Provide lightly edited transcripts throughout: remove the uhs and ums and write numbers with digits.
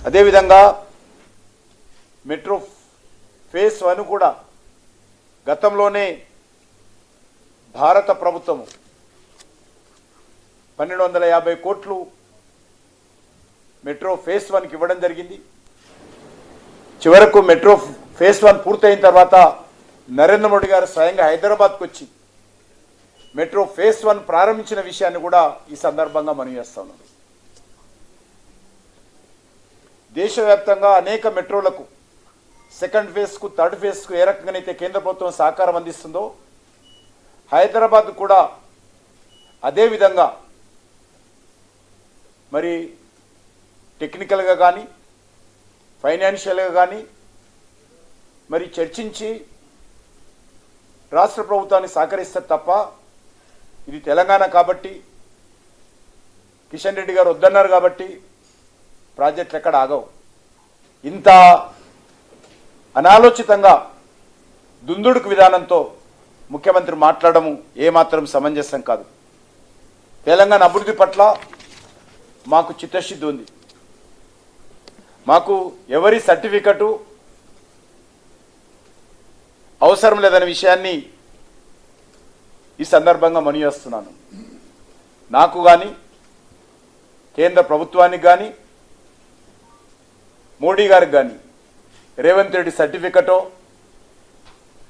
అదేవిధంగా metro phase 1 కూడా గతంలోనే భారత ప్రభుత్వం 1250 కోట్లు మెట్రో ఫేజ్ 1కి ఇవ్వడం జరిగింది. చివరకు మెట్రో ఫేజ్ 1 పూర్తయిన తర్వాత నరేంద్ర మోడీ గారు స్వయంగా హైదరాబాద్కు వచ్చి మెట్రో ఫేజ్ 1 ప్రారంభించిన విషయాన్ని కూడా ఈ సందర్భంగా మనం చేస్తున్నాం. దేశవ్యాప్తంగా అనేక మెట్రోలకు సెకండ్ ఫేజ్కు థర్డ్ ఫేజ్కు ఏ రకంగానైతే కేంద్ర ప్రభుత్వం సహకారం అందిస్తుందో హైదరాబాద్ కూడా అదేవిధంగా మరి టెక్నికల్గా కానీ ఫైనాన్షియల్గా కానీ మరి చర్చించి రాష్ట్ర ప్రభుత్వాన్ని సహకరిస్తారు తప్ప ఇది తెలంగాణ కాబట్టి కిషన్ రెడ్డి గారు వద్దన్నారు కాబట్టి ప్రాజెక్టులు ఎక్కడ ఆగవు. ఇంత అనాలోచితంగా దుందుడుకు విధానంతో ముఖ్యమంత్రి మాట్లాడము ఏమాత్రం సమంజసం కాదు. తెలంగాణ అభివృద్ధి పట్ల మాకు చిత్తశుద్ధి ఉంది. మాకు ఎవరి సర్టిఫికెటు అవసరం లేదనే విషయాన్ని ఈ సందర్భంగా మనవిస్తున్నాను. నాకు కానీ కేంద్ర ప్రభుత్వానికి కానీ మోడీ గారికి కానీ రేవంత్ రెడ్డి సర్టిఫికెటో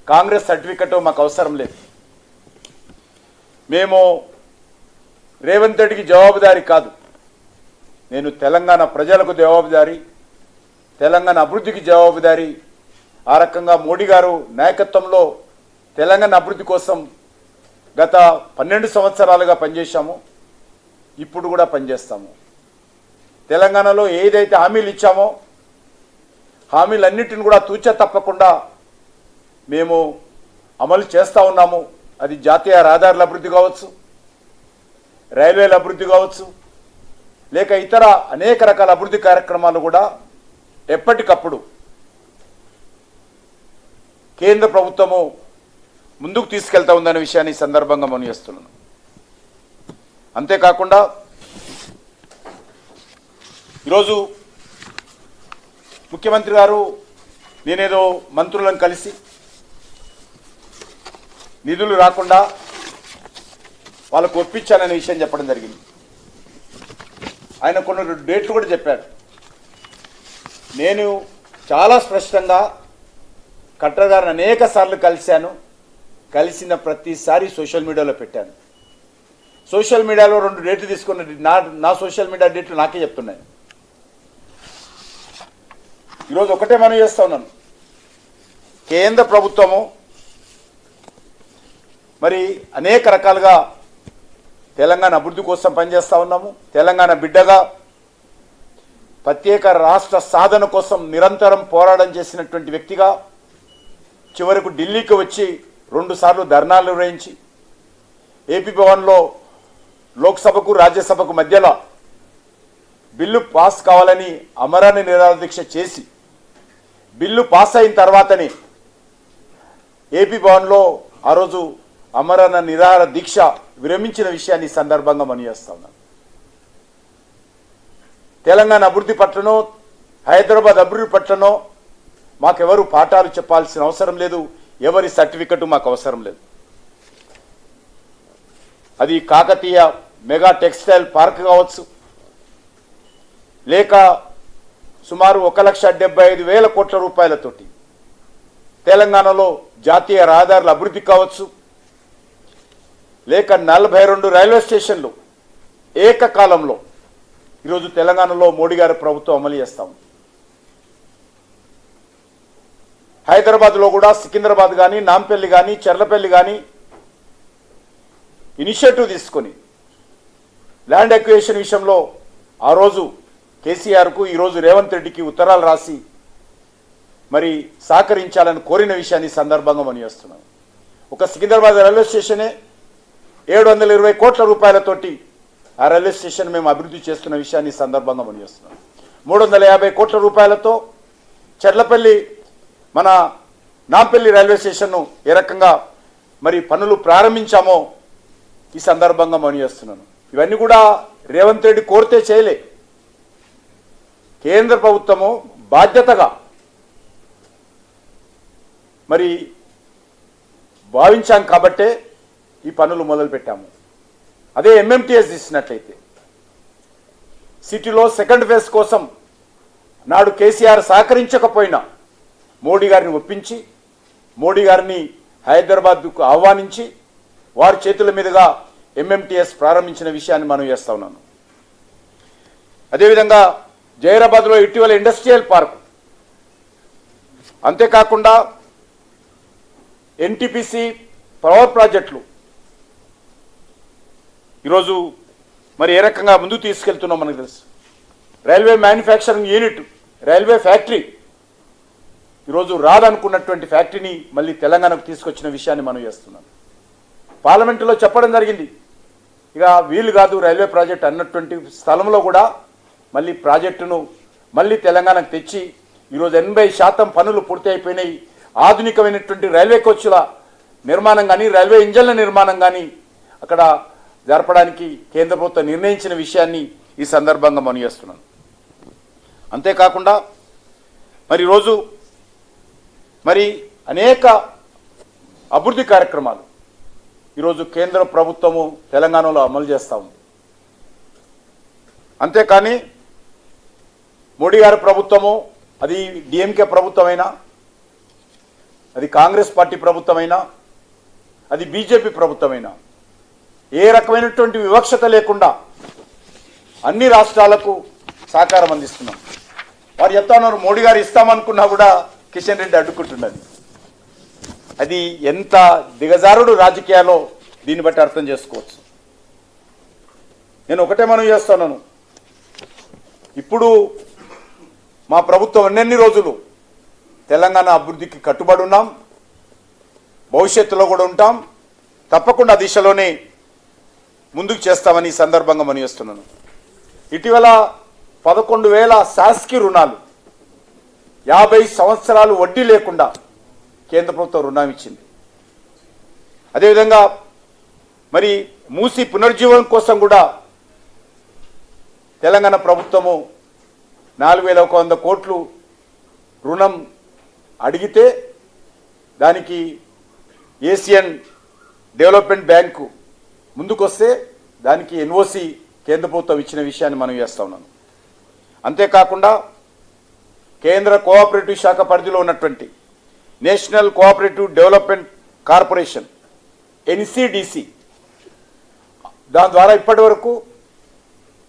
కాంగ్రెస్ సర్టిఫికెటో మాకు అవసరం లేదు. మేము రేవంత్ రెడ్డికి జవాబుదారీ కాదు, నేను తెలంగాణ ప్రజలకు జవాబుదారీ, తెలంగాణ అభివృద్ధికి జవాబుదారీ. ఆ రకంగా మోడీ గారు నాయకత్వంలో తెలంగాణ అభివృద్ధి కోసం గత 12 సంవత్సరాలుగా పనిచేశాము, ఇప్పుడు కూడా పనిచేస్తాము. తెలంగాణలో ఏదైతే హామీలు ఇచ్చామో హామీలన్నిటిని కూడా తూచా తప్పకుండా మేము అమలు చేస్తూ ఉన్నాము. అది జాతీయ రహదారుల అభివృద్ధి కావచ్చు, రైల్వేల అభివృద్ధి కావచ్చు, లేక ఇతర అనేక రకాల అభివృద్ధి కార్యక్రమాలు కూడా ఎప్పటికప్పుడు కేంద్ర ప్రభుత్వము ముందుకు తీసుకెళ్తా ఉందనే విషయాన్ని ఈ సందర్భంగా మనం చేస్తున్నాను. అంతేకాకుండా ఈరోజు ముఖ్యమంత్రి గారు నేనేదో మంత్రులను కలిసి నిధులు రాకుండా వాళ్ళకు ఒప్పించాననే విషయం చెప్పడం జరిగింది. ఆయన కొన్ని డేట్లు కూడా చెప్పాడు. నేను చాలా స్పష్టంగా కలెక్టర్ గారిని అనేక సార్లు కలిశాను, కలిసిన ప్రతిసారి సోషల్ మీడియాలో పెట్టాను. సోషల్ మీడియాలో 2 డేట్లు తీసుకున్న నా సోషల్ మీడియా డేట్లు నాకే చెప్తున్నాయి. ఈరోజు ఒకటే మనం చేస్తూ ఉన్నాను, కేంద్ర ప్రభుత్వము మరి అనేక రకాలుగా తెలంగాణ అభివృద్ధి కోసం పనిచేస్తూ ఉన్నాము. తెలంగాణ బిడ్డగా ప్రత్యేక రాష్ట్ర సాధన కోసం నిరంతరం పోరాటం చేసినటువంటి వ్యక్తిగా చివరకు ఢిల్లీకి వచ్చి 2 సార్లు ధర్నాలు నిర్వహించి ఏపీ భవన్లో లోక్సభకు రాజ్యసభకు మధ్యలో బిల్లు పాస్ కావాలని అమరణ నిరాహార దీక్ష చేసి బిల్లు పాస్ అయిన తర్వాతనే ఏపీ భవన్లో ఆ రోజు అమరణ నిరాహార దీక్ష విరమించిన విషయాన్ని ఈ సందర్భంగా మనం చేస్తా ఉన్నాం. తెలంగాణ అభివృద్ధి పట్లనో హైదరాబాద్ అభివృద్ధి పట్లనో మాకెవరు పాఠాలు చెప్పాల్సిన అవసరం లేదు, ఎవరి సర్టిఫికెట్ మాకు అవసరం లేదు. అది కాకతీయ మెగా టెక్స్టైల్ పార్క్ కావచ్చు, లేక సుమారు 1,75,000 కోట్ల రూపాయలతోటి తెలంగాణలో జాతీయ రహదారుల అభివృద్ధి కావచ్చు, లేక 42 రైల్వే స్టేషన్లు ఏకకాలంలో ఈరోజు తెలంగాణలో మోడీ గారి ప్రభుత్వం అమలు చేస్తాం. హైదరాబాద్లో కూడా సికింద్రాబాద్ కానీ నాంపల్లి కానీ చెర్లపల్లి కానీ ఇనిషియేటివ్ తీసుకొని ల్యాండ్ ఎక్విజిషన్ విషయంలో ఆ రోజు కేసీఆర్కు ఈరోజు రేవంత్ రెడ్డికి ఉత్తరాలు రాసి మరి సహకరించాలని కోరిన విషయాన్ని సందర్భంగా మనం చేస్తున్నాం. ఒక సికింద్రాబాద్ రైల్వే స్టేషనే 720 కోట్ల రూపాయలతోటి ఆ రైల్వే స్టేషన్ మేము అభివృద్ధి చేస్తున్న విషయాన్ని సందర్భంగా మనం చేస్తున్నాం. 350 కోట్ల రూపాయలతో చెర్లపల్లి మన నాంపల్లి రైల్వే స్టేషన్ను ఏ రకంగా మరి పనులు ప్రారంభించామో ఈ సందర్భంగా మనం చేస్తున్నాను. ఇవన్నీ కూడా రేవంత్ రెడ్డి కోరితే చేయలే, కేంద్ర ప్రభుత్వము బాధ్యతగా మరి భావించాం కాబట్టే ఈ పనులు మొదలుపెట్టాము. అదే ఎంఎంటీఎస్ ఇచ్చినట్లయితే సిటీలో సెకండ్ ఫేజ్ కోసం నాడు కేసీఆర్ సహకరించకపోయినా మోడీ గారిని ఒప్పించి మోడీ గారిని హైదరాబాద్కు ఆహ్వానించి వారి చేతుల మీదుగా ఎంఎంటీఎస్ ప్రారంభించిన విషయాన్ని మనం చేస్తా ఉన్నాను. అదేవిధంగా జైరాబాద్లో ఇటీవల ఇండస్ట్రియల్ పార్క్, అంతేకాకుండా ఎన్టీపీసీ పవర్ ప్రాజెక్టులు ఈరోజు మరి ఏ రకంగా ముందుకు తీసుకెళ్తున్నాం మనకు తెలుసు. Railway manufacturing unit, railway factory ఈరోజు రాదనుకున్నటువంటి ఫ్యాక్టరీని మళ్ళీ తెలంగాణకు తీసుకొచ్చిన విషయాన్ని మనం చేస్తున్నాం. పార్లమెంటులో చెప్పడం జరిగింది, ఇక వీలు కాదు రైల్వే ప్రాజెక్ట్ అన్నటువంటి స్థలంలో కూడా మళ్ళీ ప్రాజెక్టును మళ్ళీ తెలంగాణకు తెచ్చి ఈరోజు 80% పనులు పూర్తి అయిపోయినాయి. ఆధునికమైనటువంటి రైల్వే కోచ్ల నిర్మాణం కానీ రైల్వే ఇంజన్ల నిర్మాణం కానీ అక్కడ జరపడానికి కేంద్ర ప్రభుత్వం నిర్ణయించిన విషయాన్ని ఈ సందర్భంగా మనం చేస్తున్నాను. అంతేకాకుండా మరి ఈరోజు మరి అనేక అభివృద్ధి కార్యక్రమాలు ఈరోజు కేంద్ర ప్రభుత్వము తెలంగాణలో అమలు చేస్తూ ఉంది. అంతేకాని మోడీ గారి ప్రభుత్వము, అది డిఎంకే ప్రభుత్వమైనా, అది కాంగ్రెస్ పార్టీ ప్రభుత్వమైనా, అది బీజేపీ ప్రభుత్వమైనా ఏ రకమైనటువంటి వివక్షత లేకుండా అన్ని రాష్ట్రాలకు సహకారం అందిస్తున్నాం. వారు చెప్తా ఉన్నారు మోడీ గారు ఇస్తామనుకున్నా కూడా కిషన్ రెడ్డి అడ్డుకుంటున్నది. అది ఎంత దిగజారుడు రాజకీయాల్లో దీన్ని బట్టి అర్థం చేసుకోవచ్చు. నేను ఒకటే మనం చేస్తున్నాను, ఇప్పుడు మా ప్రభుత్వం అన్ని రోజులు తెలంగాణ అభివృద్ధికి కట్టుబడి ఉన్నాం, భవిష్యత్తులో కూడా ఉంటాం, తప్పకుండా దిశలోనే ముందుకు చేస్తామని ఈ సందర్భంగా మనం చేస్తున్నాను. ఇటీవల 11,000 శాసకీయ రుణాలు 50 సంవత్సరాలు వడ్డీ లేకుండా కేంద్ర ప్రభుత్వం రుణం ఇచ్చింది. అదేవిధంగా మరి మూసి పునర్జీవనం కోసం కూడా తెలంగాణ ప్రభుత్వము 4,100 కోట్లు రుణం అడిగితే దానికి ఏషియన్ డెవలప్మెంట్ బ్యాంకు ముందుకొస్తే దానికి ఎన్ఓసి కేంద్ర ప్రభుత్వం ఇచ్చిన విషయాన్ని మనం చేస్తా ఉన్నాను. అంతేకాకుండా కేంద్ర కోఆపరేటివ్ శాఖ పరిధిలో ఉన్నటువంటి national cooperative development corporation NCDC, దాని ద్వారా ఇప్పటి వరకు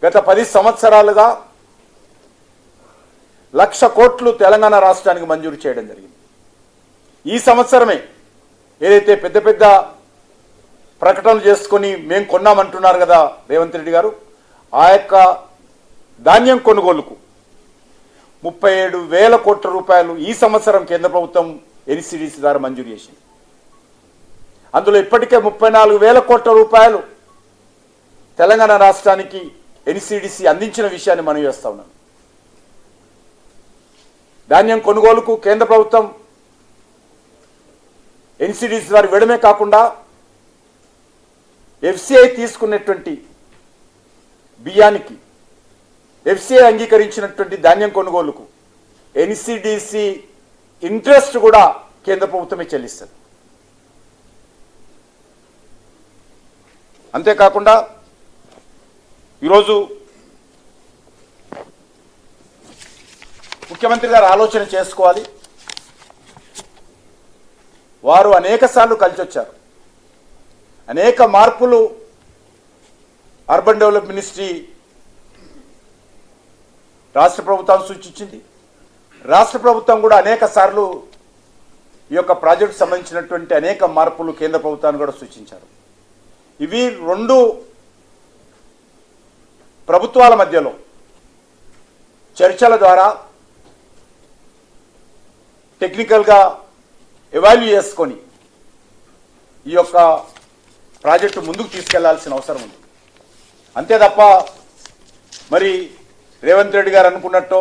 గత 10 సంవత్సరాలుగా 1,00,000 కోట్లు తెలంగాణ రాష్ట్రానికి మంజూరు చేయడం జరిగింది. ఈ సంవత్సరమే ఏదైతే పెద్ద పెద్ద ప్రకటనలు చేసుకొని మేము కొన్నామంటున్నారు కదా రేవంత్ రెడ్డి గారు, ఆ యొక్క ధాన్యం కొనుగోలుకు 37,000 కోట్ల రూపాయలు ఈ సంవత్సరం కేంద్ర ప్రభుత్వం ఎన్సిడిసి ద్వారా మంజూరు చేసింది. అందులో ఇప్పటికే 34,000 కోట్ల రూపాయలు తెలంగాణ రాష్ట్రానికి ఎన్సిడిసి అందించిన విషయాన్ని మనం చేస్తా ఉన్నాం. ధాన్యం కొనుగోలుకు కేంద్ర ప్రభుత్వం ఎన్సిడిసి ద్వారా ఇవ్వడమే కాకుండా ఎఫ్సిఐ తీసుకున్నటువంటి బియ్యానికి ఎఫ్సిఐ అంగీకరించినటువంటి ధాన్యం కొనుగోలుకు ఎన్సిడిసి ఇంట్రెస్ట్ కూడా కేంద్ర ప్రభుత్వమే చెల్లిస్తుంది. అంతేకాకుండా ఈరోజు ముఖ్యమంత్రి గారు ఆలోచన చేసుకోవాలి. వారు అనేకసార్లు కలిసి వచ్చారు, అనేక మార్పులు అర్బన్ డెవలప్ మినిస్ట్రీ రాష్ట్ర ప్రభుత్వం సూచించింది. రాష్ట్ర ప్రభుత్వం కూడా అనేక సార్లు ఈ యొక్క ప్రాజెక్టు సంబంధించినటువంటి అనేక మార్పులు కేంద్ర ప్రభుత్వాన్ని కూడా సూచించారు. ఇవి రెండు ప్రభుత్వాల మధ్యలో చర్చల ద్వారా టెక్నికల్గా ఎవాల్యూ చేసుకొని ఈ యొక్క ప్రాజెక్టు ముందుకు తీసుకెళ్లాల్సిన అవసరం ఉంది. అంతే తప్ప మరి రేవంత్ రెడ్డి గారు అనుకున్నట్టో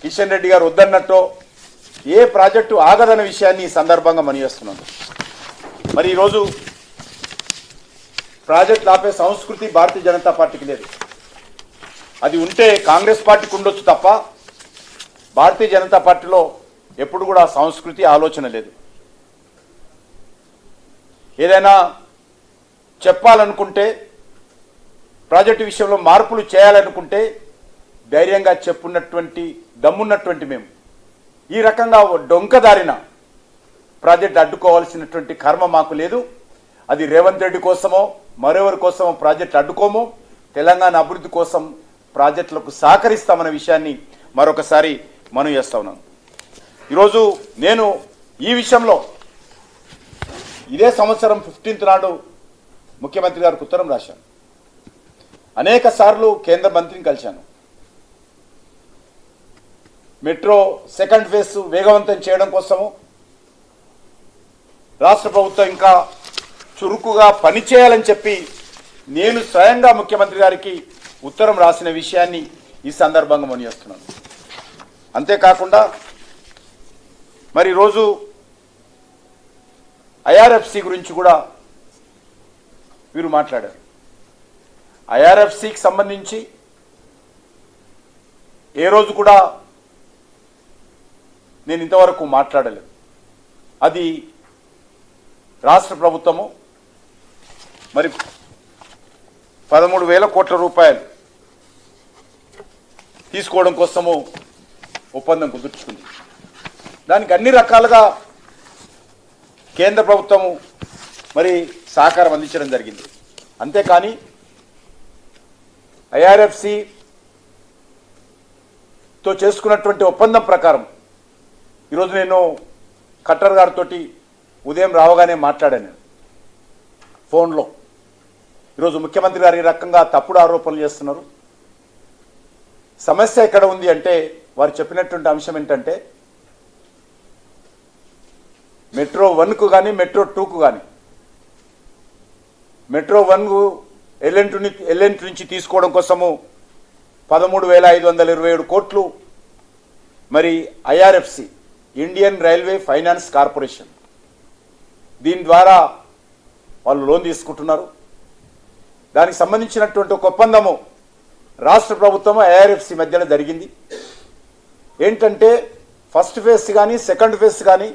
కిషన్ రెడ్డి గారు వద్దన్నట్టో ఏ ప్రాజెక్టు ఆగదన్న విషయాన్ని ఈ సందర్భంగా మనం చేస్తున్నాను. మరి ఈరోజు ప్రాజెక్టులు ఆపే సంస్కృతి భారతీయ జనతా పార్టీకి లేదు. అది ఉంటే కాంగ్రెస్ పార్టీకి ఉండొచ్చు తప్ప భారతీయ జనతా పార్టీలో ఎప్పుడు కూడా సంస్కృతి ఆలోచన లేదు. ఏదైనా చెప్పాలనుకుంటే, ప్రాజెక్టు విషయంలో మార్పులు చేయాలనుకుంటే ధైర్యంగా చెప్పున్నటువంటి దమ్మున్నటువంటి మేము ఈ రకంగా డొంకదారిన ప్రాజెక్ట్ అడ్డుకోవాల్సినటువంటి కర్మ మాకు లేదు. అది రేవంత్ రెడ్డి కోసమో మరెవరి కోసమో ప్రాజెక్ట్ అడ్డుకోమో, తెలంగాణ అభివృద్ధి కోసం ప్రాజెక్టులకు సహకరిస్తామన్న విషయాన్ని మరొకసారి మనం చేస్తా ఉన్నాను. ఈరోజు నేను ఈ విషయంలో ఇదే సంవత్సరం 15th నాడు ముఖ్యమంత్రి గారికి ఉత్తరం రాశాను. అనేక సార్లు కేంద్ర మంత్రిని కలిశాను. మెట్రో సెకండ్ ఫేజ్ వేగవంతం చేయడం కోసము రాష్ట్ర ప్రభుత్వం ఇంకా చురుకుగా పనిచేయాలని చెప్పి నేను స్వయంగా ముఖ్యమంత్రి గారికి ఉత్తరం రాసిన విషయాన్ని ఈ సందర్భంగా మనం చేస్తున్నాను. అంతేకాకుండా మరి ఈరోజు ఐఆర్ఎఫ్సి గురించి కూడా వీరు మాట్లాడారు. ఐఆర్ఎఫ్సికి సంబంధించి ఏ రోజు కూడా నేను ఇంతవరకు మాట్లాడలేదు. అది రాష్ట్ర ప్రభుత్వము మరి 13,000 కోట్ల రూపాయలు తీసుకోవడం కోసము ఒప్పందం కుదుర్చుకుంది. దానికి అన్ని రకాలుగా కేంద్ర ప్రభుత్వము మరి సహకారం అందించడం జరిగింది. అంతేకాని ఐఆర్ఎఫ్సితో చేసుకున్నటువంటి ఒప్పందం ప్రకారం ఈరోజు నేను ఖట్టర్ గారితో ఉదయం రావగానే మాట్లాడాను ఫోన్లో. ఈరోజు ముఖ్యమంత్రి గారు ఈ రకంగా తప్పుడు ఆరోపణలు చేస్తున్నారు. సమస్య ఎక్కడ ఉంది అంటే వారు చెప్పినటువంటి అంశం ఏంటంటే మెట్రో 1కు కానీ మెట్రో 2కు కానీ, మెట్రో 1 ఎల్ఎన్ నుంచి తీసుకోవడం కోసము 13,527 కోట్లు మరి IRFC Indian railway finance corporation దీని ద్వారా వాళ్ళు లోన్ తీసుకుంటున్నారు. దానికి సంబంధించినటువంటి ఒక ఒప్పందము రాష్ట్ర ప్రభుత్వం ఐఆర్ఎఫ్సి మధ్యలో జరిగింది. ఏంటంటే ఫస్ట్ ఫేజ్ కానీ సెకండ్ ఫేజ్ కానీ